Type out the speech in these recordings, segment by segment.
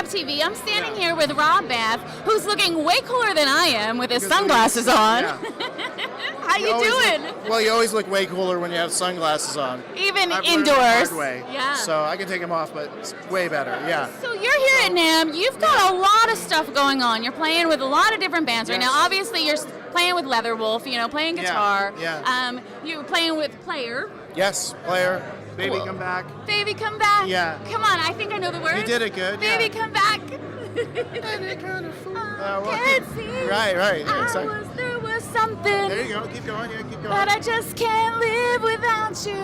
Lab TV. I'm standing here with Rob Bath, who's looking way cooler than I am with his sunglasses on. Yeah. How you doing? Well, you always look way cooler when you have sunglasses on. Even I've indoors. learned the hard way, Yeah. So I can take them off, but it's way better. Yeah. So you're here at Namm. You've got a lot of stuff going on. You're playing with a lot of different bands right now. Obviously, you're playing with Leatherwolf, playing guitar. Yeah. You're playing with Player. Yes, Player. Baby, Cool. come back. Baby, come back. Yeah. Come on, I think I know the words. You did it good. Baby, come back. Can't see. Right. Exactly. There was something. There you go. Keep going. Yeah, keep going. But I just can't live without you.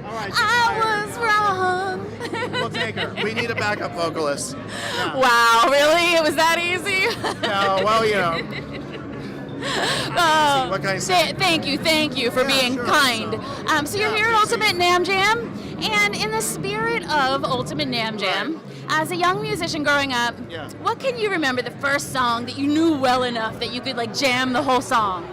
All right. I was wrong. We'll take her. We need a backup vocalist. Yeah. Wow, really? It was that easy? No, well, what can I say? Thank you for being sure. kind. So you're here at Ultimate Namm Jam, and in the spirit of Ultimate Namm Jam, as a young musician growing up, what can you remember the first song that you knew well enough that you could jam the whole song?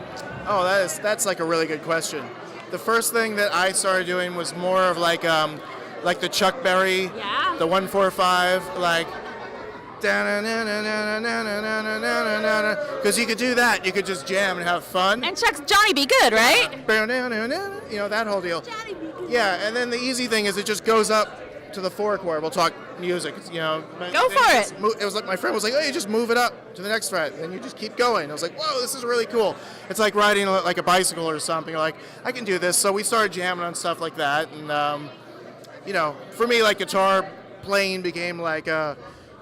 Oh, that's like a really good question. The first thing that I started doing was more of like the Chuck Berry, the 145, like. Because you could do that, you could just jam and have fun. And Chuck's Johnny Be Good, right? That whole deal. Yeah, and then the easy thing is it just goes up to the 4 chord. We'll talk music, Go for it. It was like my friend was like, "Oh, you just move it up to the next fret, and you just keep going." I was like, "Whoa, this is really cool." It's like riding like a bicycle or something. Like I can do this. So we started jamming on stuff like that, and for me, like guitar playing became like it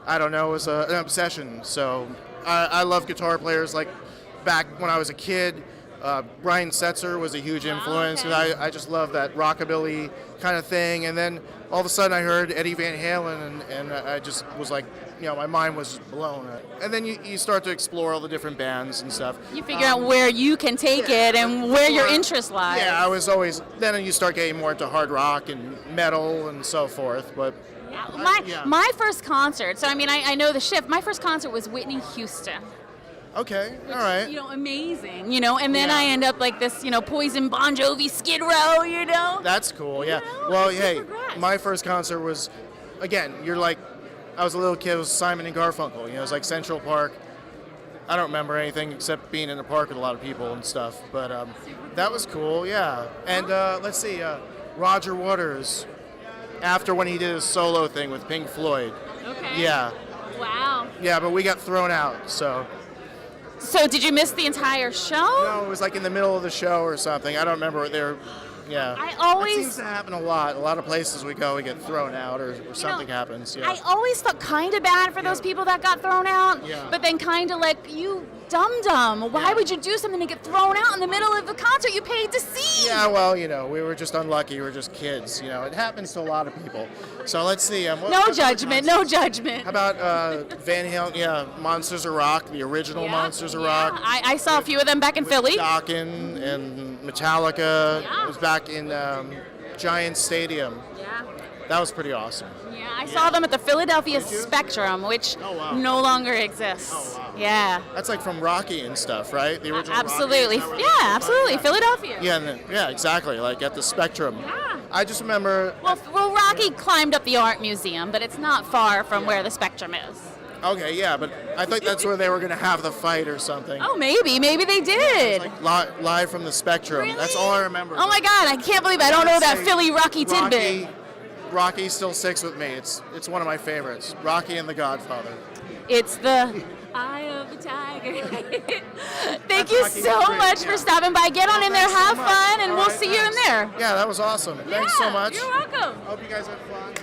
was an obsession. So I love guitar players. Like back when I was a kid, Brian Setzer was a huge influence. Okay. And I just love that rockabilly kind of thing. And then all of a sudden I heard Eddie Van Halen, and I just was like, my mind was blown. And then you start to explore all the different bands and stuff. You figure out where you can take it and where your interest lies. Yeah, I was always, then you start getting more into hard rock and metal and so forth. But my first concert, so I know the shift, my first concert was Whitney Houston. Okay, all right. Amazing, and then I end up like this, Poison, Bon Jovi, Skid Row, That's cool, yeah. Well, hey, my first concert was, again, I was a little kid, it was Simon and Garfunkel, it was like Central Park. I don't remember anything except being in the park with a lot of people and stuff, but that was cool, yeah. And let's see, Roger Waters, after when he did his solo thing with Pink Floyd. Okay. Yeah. Wow. Yeah, but we got thrown out, so. So did you miss the entire show? No, it was like in the middle of the show or something. I don't remember. Yeah. That seems to happen a lot. A lot of places we go, we get thrown out or something happens. Yeah. I always felt kind of bad for those people that got thrown out, Yeah. but then kind of like, you dum-dum, why would you do something to get thrown out in the middle of the concert you paid to see? Yeah, well, we were just unlucky. We were just kids. It happens to a lot of people. So let's see. No judgment. How about Van Halen? Yeah, Monsters of Rock, the original Monsters of Rock. I saw a few of them back in Philly. Dokken and Metallica. It was back in Giant Stadium. Yeah. That was pretty awesome. Yeah, I saw them at the Philadelphia Spectrum, which no longer exists. Oh, wow. Yeah. That's like from Rocky and stuff, right? The original Absolutely. Rocky. Absolutely. Philadelphia. Yeah, exactly. Like at the Spectrum. Yeah. I just remember. Well, Rocky climbed up the art museum, but it's not far from where the Spectrum is. Okay, yeah, but I think that's where they were going to have the fight or something. Oh, maybe they did. Like live from the Spectrum. Really? That's all I remember. Oh my God, I can't believe I don't know that Philly Rocky tidbit. Rocky still sticks with me. It's one of my favorites. Rocky and the Godfather. It's the Eye of the Tiger. Thank you so much for stopping by. Get on in there, have fun, and we'll see you in there. Yeah, that was awesome. Thanks so much. You're welcome. Hope you guys had fun.